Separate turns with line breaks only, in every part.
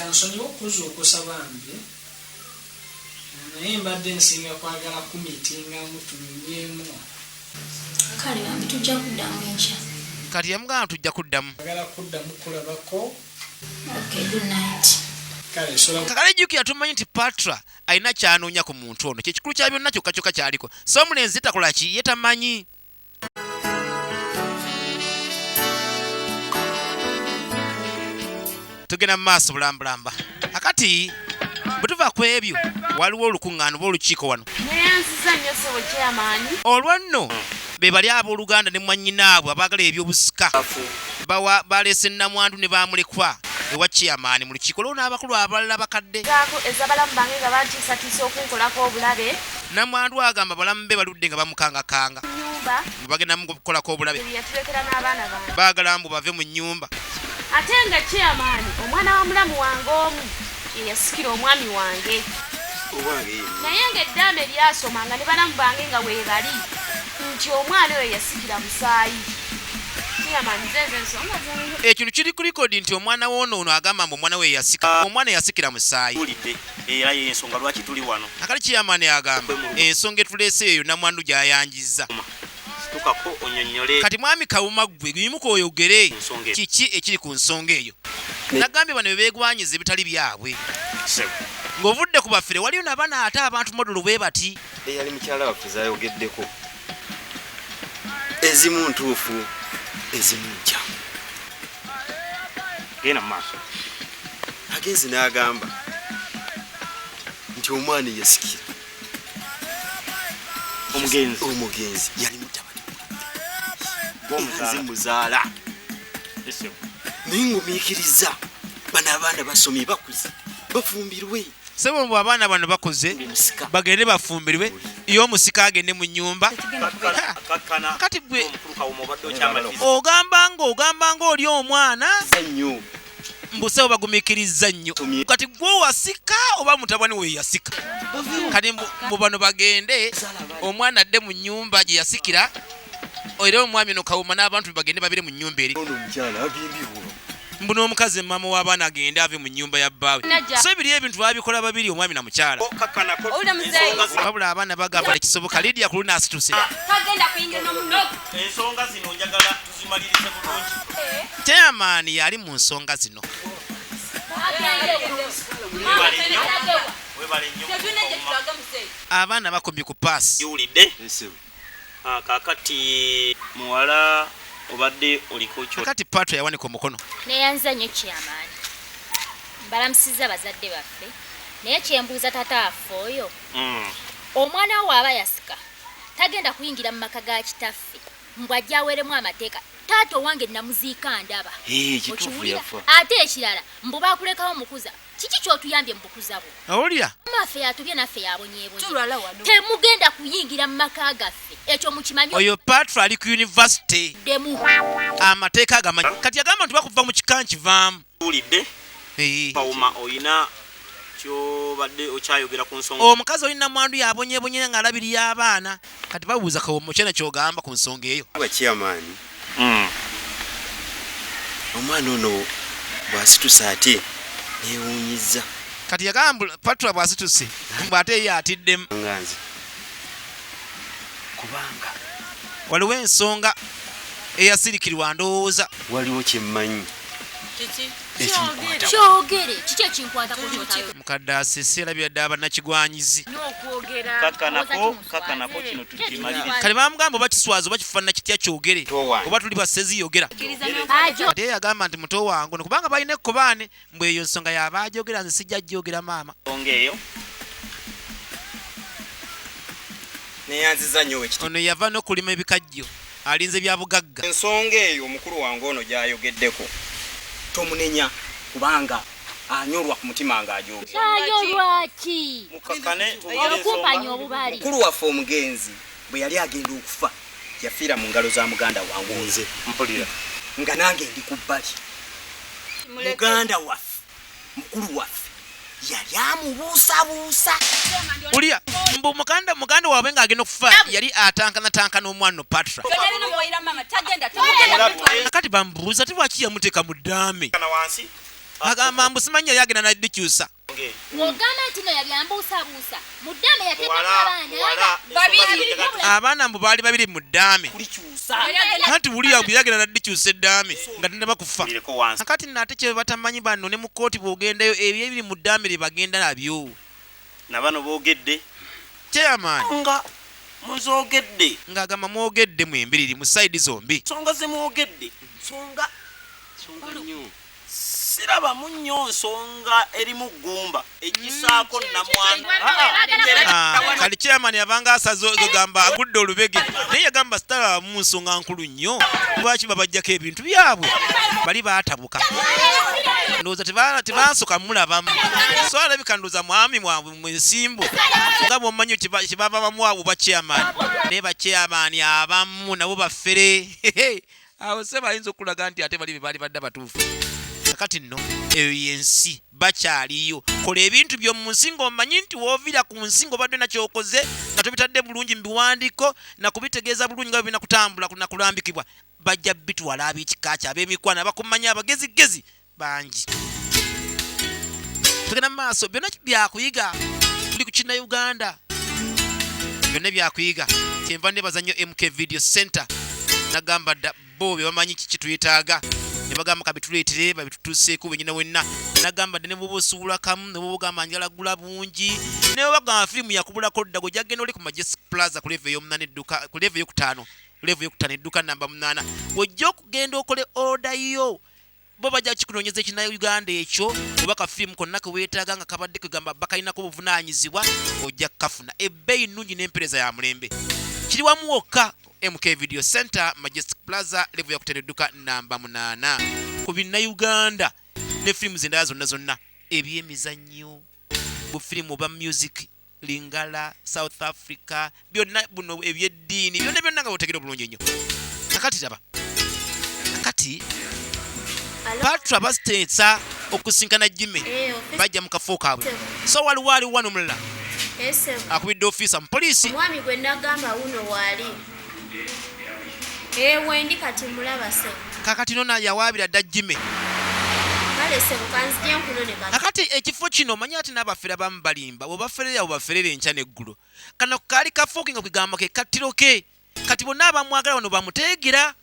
Nsonyiwa okuza okusaba mbi naye mbadde nsinga kwagala kumitingamu tunyunyemu.
Kale bambi tujja kuddamu enkya.
Kati yamugamba tujja kuddamu.
Agala kuddamu kulabako.
Okay, good night.
Kale sola.
Kakale jjukira tumanyi nti Patra alina kyanoonya ku muntu ono. Kyekikulu kya byonna kyokka kyokka kyaliko. So omulenzi takola ki ye tamanyi. Tugenda mu maaso bulambulamba. Akati bwe tuva ku ebyo waliwo olukuŋŋaano b'olukiiko wano.
Neyanziza nnyo ssebo kyamaanyi.
Olwa nno be bali abooluganda ne mwannyinaabwe abaagala ebyobusika baleese nnamwandu ne baamulekwa ewa kyamaani mu lukiiko olwo n'abakulu abalala bakadde.
Ez'abalamu bange nga bantiisatiisa okunkolako obulabe.
Nnamwandu agamba balamu be baludde nga bamukangakanga.
Nnyumba.
Bagenda mu kukolako obulabe.
Yatulekera n'abaana bange.
Baagala mbu bave mu nnyumba.
Ate nga kyamaani omwana wa mulamu wange omu yasikira omwami wange. Naye ng'eddaame lyasomanga ne balamu bange nga weebali nti omwana oyo yasikira musaayi.
Ekintu kiri ku likodi nti omwana w'ono agamba mbu omwana we yasika. Omwana yasikira musaayi.
Era y'ensonga lwaki tuli wano.
Akali kyamaani agamba ensonga etuleese eyo nnamwandu gy'ayanjizza.
Tukako onyonyole.
Kati mwami Kawuma ggwe gwimuka oyogere kiki ekiri ku nsonga eyo. Nagambye bano beegwanyiza ebitali byabwe. Ng'ovudde ku baffere waliyo n'abaana ate abantu modolo bwe bati.
Eyali mukyala waffe zaayogeddeko. Ezimu ntuufu, ezimu nkyamu.
Genda mu maaso.
Agenzi n'agamba nti omwana yasikira. Omugenzi yali mutabani muzaala. Naye ngumiikiriza bano abaana basomye bakuze bafumbirwe.
Sebo mbu abaana bano bakoze bagende bafumbirwe iyo omusika agende mu nnyumba. Kati bwe ogamba nga oli omwana
nnyo
mbusebo bagumiikiriza nnyo. Kati gwe wasika oba mutabani we yasika. Kati mu bano bagende omwana adde mu nnyumba gye yasikira era omwami no Kawuma n'abantu bagende babire mu nnyumba eri. Mbuno omukazi mama w'abaana agende ave mu nnyumba ya bbaawe. So ebiri ebintu babikola babiri omwami na mukyala. Wabula abaana bagamba ekisoboka Lydia ku luna asituse.
Ensonga zino njagala tuzimalirize bulungi.
Chairman yali mu nsonga zino. Abaana bakomye ku paasi.
Yulidde? Kakati muwala obadde oliko kyo.
Kakati Patra yawanika omukono.
Neyanza nnyo kyamaani. Balamusiza bazadde baffe. Naye kyembuuza taata affe oyo. Omwana we aba yasika. Tagenda kuyingira mu maka ga kitaffe. Mbw ajja aweeremu amateeka. Taata owange namuziika ndaba. Ate ekirala mbu baakulekawo mukuza. Kiki ky'otuyambye mu bukuza bwo?
Awulira?
Maffe yatubye naffe yabonyeebonye. Temugenda kuyingira mu maka gaffe. Ekyo mukimanyi.
Oyo Patra ali ku university.
Demu.
Amateeka agamanyi. Kati agamba nti bakuva mu kika nkivaamu.
Yulidde? Kawuma oyina kyobadde okyayogera ku nsonga.
Omukazi olina mwandu yabonyeebonye nga alabirira abaana. Kati babuuza Kawuma kyena ky'ogamba ku nsonga eyo.
Kyamaani. Omwana ono bw'asitusa ate neewuunyiza.
Kati yagamba Patra bw'asituse ate ye atiddemu.
Kubanga
waliwo ensonga eyasirikirwa ndowooza.
Waliwo kyemmanyi.
Kyogere kiki ekinkwata ku kyotayo.
Mukadde asese erabira ddala bannakigwanyizi.
Kakanako kino tukimaliriza.
Kale bamugamba oba kiswazi oba kifaanana kitya kyogere oba tuli basezi yogera. Ate yagamba nti muto wange ono kubanga balina ekkobaane mbu eyo nsonga yaba agyogera nze sijja gyogera maama.
Neyanziza nnyo ekiti.
Ono yava n'okulima ebikajjo alinze bya bugagga.
Ensonga eyo omukulu wange ono gy'ayogeddeko tomunenya kubanga anyolwa ku mutima ng'agyogera.
Anyolwa ki?
Mukakane
okumpanya obubali.
Mukulu waffe omugenzi bwe yali agenda okufa yafiira mu ngalo za muganda wange nze.
Mpulira.
Nga nange ndi ku bbali. Muganda waffe mukulu waffe yali amubuusabuusa.
Ulya mbu muganda waabwe ng'agenda okufa yali atankana omwana Patra.
Tagenda.
Kati bambuuza ti lwaki yamuteeka mu ddaame. agamba mbu simanyi yali agenda naddikyusa
ogamba nti no yali ambuusabuusa mu ddaame yateekamu
abaana mbu baali babiri mu ddaame anti buli yagenda naddikyusa eddaame nga tennaba kufa akati nate kye batamanyi bano ne mu kooti bw'ogendayo ebyo ebiri mu ddaame lye bagenda nabyo
nabano boogedde
kyamaani
nga muzogedde
ng'agamba mwogedde mwembiriri mu sayidi zombi
nsonga ze mwogedde nsonga nnyo siraba munnyo nsonga erimu ggumba egisaako namwana
kali kyamaani yabanga asaze ogamba agudde olubege naye yagamba sitalaba mu nsonga nkulu nnyo lwaki babajjako ebintu byabwe bali baatabuka ndowooza tebansoka mulabamu so alabika ndowooza mwami mwabwe mwensimbu nga bwomanyi kibava bamuwaabu bakyamaani naye bakyamaani abamu nabo baffere awo se bayinza okulaga nti ate bali bebaali badde batuufu kakati nno eyo yensi bakyaliyo kola ebintu by'omu nsi ng'omanyi nti woovira ku nsi ng'obadde nakyokoze nga tobitadde bulungi mu biwandiiko nakubitegeeza bulungi nga bibina kutambula nakulambikibwa bajja bitwala ab'ekika kyo ab'emikwano abakumanyi abagezigezi bangi tugenda mu maaso byonna byakuyiga tuli ku Kina Uganda byonna byakuyiga kyenva nebazannyo MK Video Center nagamba dda Bobi bamanyi kiki tuyetaaga ne bagamba kabituleetere babitutuuseeko wenyina wenna nagamba dde ne bwoba osuubula kamu ne bwoba ogamba njala gula bungi ne bagamba firimu yakubulako dda gwe jagenda oli ku Majestic Plaza ku level ey'omunana edduka ku level ey'okutaano edduka namba 8 wojja okugenda okole order yo bo bajja kikunoonyeza Ekina Uganda ekyo oba kafirimu konna ke weetaaga nga kabadde kugamba bakalinako obuvunaanyizibwa ojja kukafuna ebbeeyi nnungi n'empeereza ya mulembe kiri wamu wokka MK Video Center Majestic Plaza level ya kutene edduka namba 8 ku Uganda ne firimu zendala zonna ebyemizannyo bu firimu oba music Lingala South Africa byonna buno ebyeddiini byonna nga otegera bulungi nnyo kakati taba kakati patra basteetsa okusinkana Jimmy bajja mu kafo kaabwe so waliwo wano mulala akubidde officer mu poliisi
mwami gwe nagamba uno waali wendi kati mulaba se
kakati nona yawaabira dda Jimmy
kale se bukanzije nkunone kati
kakati ekifo kino manyi ati n'abafera bamu balimba bwebaferera bwebaferera enkya n'eggulu kano kaali kafooke nga kwegamba ke kattiro ke kati bonna abamwagala wano bamuteegera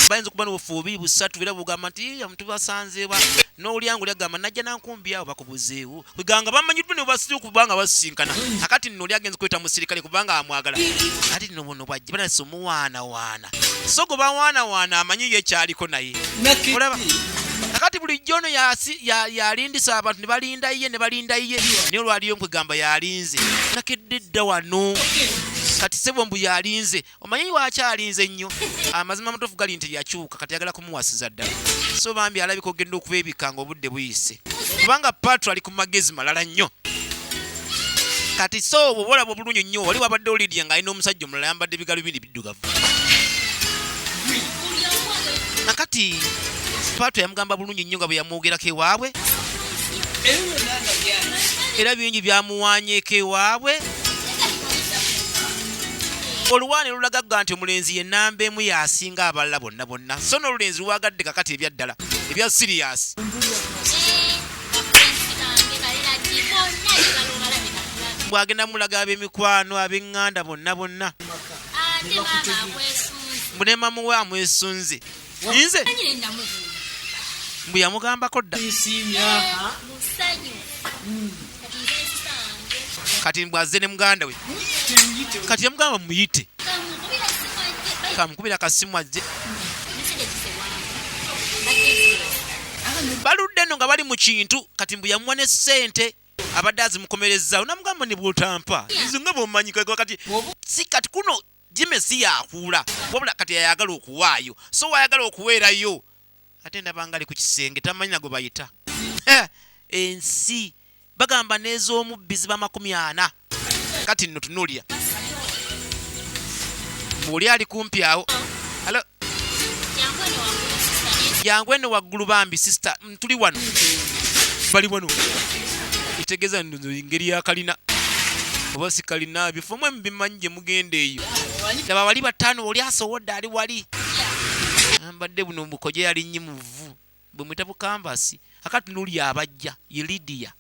bayinza okuba n'obufu bubiri busatu era bugamba nti omuntu basanzeebwa n'olyango lyagamba najja nankumbi awo bakubuzeewo kweganga bamanyiddwa ne basiri okubanga basisinkana akati nno oli agenza kweta musirikale kubanga amwagala kati nno bono bwajja banase omuwaanawaana so gwe bawaanawaana amanyi ye ekyaliko naye olaba akati bulijjo ono yalindisa abantu ne balinda iye naye olwaliyo nkwegamba yalinze nakedde dda wano kati sebo mbu yalinze omanyi wakyalinze nnyo amazima amatofu gali nti yakyuka kati yagala kumuwasiza ddala so bambi alabika ogenda okubeebika nga obudde buyise kubanga patro ali ku magezi malala nnyo kati so bwolaba obulungi nnyo wali wabadde olidya ng'alina omusajja omulala yambadde bigalo bindi biddugavu nakati patro yamugamba bulungi nnyo nga bwe yamwogerako ewaabwe era bingi byamuwanyeeko ewaabwe oluwaane lulagaga nti omulenzi ye namba emu yasinga abalala bonna so n'olulenzi luwagadde kakati ebya ddala ebya siriyasi bwagenda mulaga ab'emikwano ab'eŋŋanda bonna mbune mamu we amwesunze nze mbu yamugambako dda kati bwazze ne muganda we kati yamugamba muyite kamukubira akasimu azze baludde nno nga bali mu kintu kati mbu yamuwa ne ssente abadde azimukomerezaawo namugamba ne bw'otampa nze nga bw'omanyi kati si kati kuno Jimmy si yakuula wabula kati yayagala okuwaayo so wayagala okuweerayo ate ndaba ngali ku kisenge tamanyi nagwe bayita ensi bagamba n'ez'omubbi ziba 40 kati nno tunulya bw'oli ali kumpi awo alo yangu eno waggulu bambi sister tuli wano bali wano itegeeza nno engeri ya kalina oba si kalina bifo mwe mbimanyi gye mugenda eyo laba wali 5 oli asowodde ali wali ambadde buno bukoje yali nnyimuvu bwe mwita bukambasi akati nuli abajja ye Lydia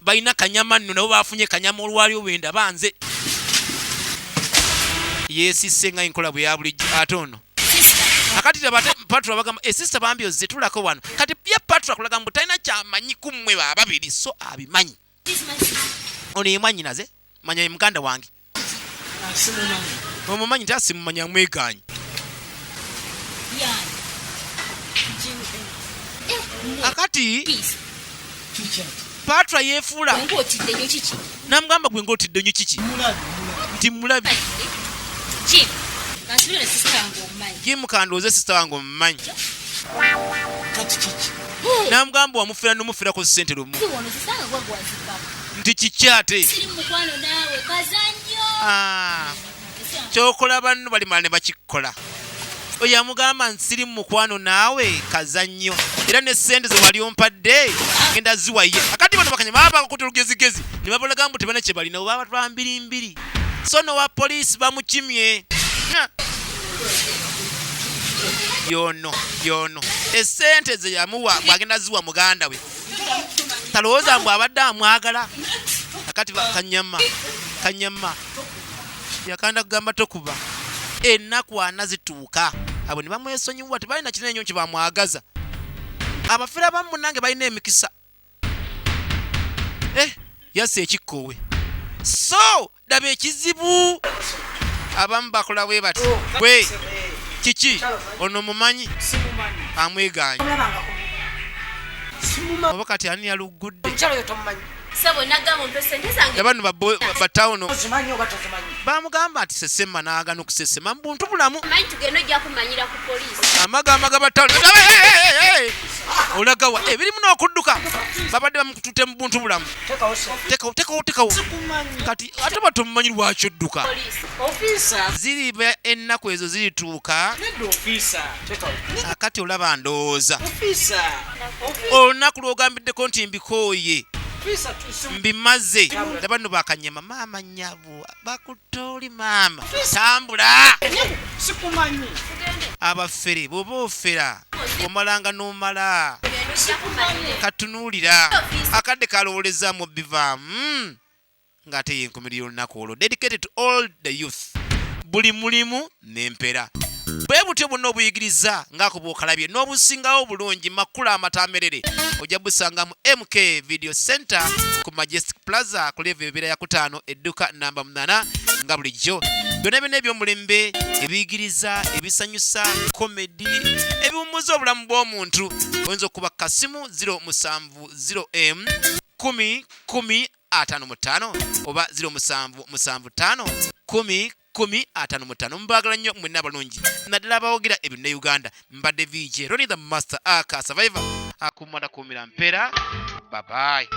balina kanyama nno nabo bafunye kanyama olwali obenda banze yesise nga inkola bwe ya bulijjo ate ono akati Patra bagamba sister bambi ozetulako wano kati pia Patra kulaga mbu talina kyamanyi ku mmwe babiri so abimanyi ono ye mwannyinaze manya ye muganda wange omumanyi nti asimumanya mweganyi akati Patra yefuula namugamba gwe ng'otidde nnyo kiki nti mulabi Jim kandoze sister wange omumanyi namugamba wamufera n'omufera ko ssente lumu nti kiki ate kyokola banno balimala ne bakikola oyo amugamba nsiri mu mukwano naawe kazannyo era ne ssente ze wali ompadde genda ziwaye akati bano bakanyama babakuta olugezigezi ne babalaga mbu tebana kye balina oba batwala mbirimbiri so nowa poliisi bamukimye yono essente ze yamuwa bwagenda ziwa muganda we talowooza mbu abadde amwagala akati kanyama yakanda kugamba tokuba ennaku ana zituuka abo ne bamwesonyiwa tebalina kinene nnyo kye bamwagaza abafera bamu nange balina emikisa yassa ekikkowe so daba ekizibu abamu bakola bwe bati bwe kiki ono mumanyi amweganyi oba kati ani yalugudde abano batawuno bamugamba ati sesema naagana okusesema mbuntu bulamu amagamaga batawuno olagawa ebirimu n'okudduka babadde bamukutute mu buntu bulamu tekawo kati ate batomumanyi lwaki odduka ziriba ennaku ezo zirituuka akati olaba ndowooza olunaku lwogambiddeko nti mbikooye mbimaze nabano bakanyama maama nyabo bakutooli maama tambula abafere bwoba ofera omalanga n'omala katunuulira akadde kalowolezaamu bivaamu ng'ate yenkomerera olunaku olwo dedicated to all the youth buli mulimu n'empera bwe butyo bwonna obuyigiriza ng'ako bw'okalabye n'obusingawo obulungi makula amatamerere ojja busanga mu MK Video Center ku Majestic Plaza ku level ebeera ya 5 edduka namba 8 nga bulijjo byonna byonna eby'omulembe ebiyigiriza ebisanyusa komedi ebiwummuza obulamu bw'omuntu oyinza okuba kasimu 070M 1055 oba 07751 1055 mbagala nnyo mwenna abalungi naddala abawogera EBINAUGANDA mbadde VJ Ronnie the Master aka Survivor akumala kumira mpera bye bye